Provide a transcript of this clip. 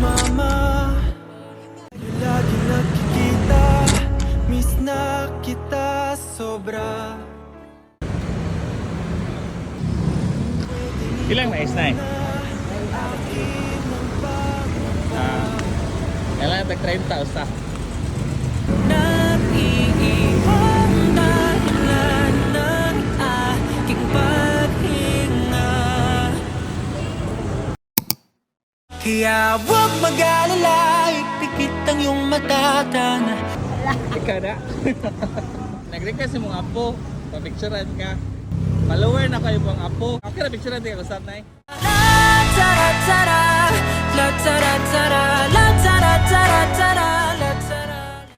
Mama, lagi nakikita, miss na kita sobra. Ilang mais na eh? Kailangan tag-30 usa. Nag-iihong dahilan ng aking paghinga. Kaya huwag mag-alala, ipikit ang iyong matatana. Ikaw na. Nag-request yung mga apo. Pa-picturean ka. Follower na kayo pang apo. Okay na picturean din ako sa nay. La tara tara, la tara tara, la tara tara tara.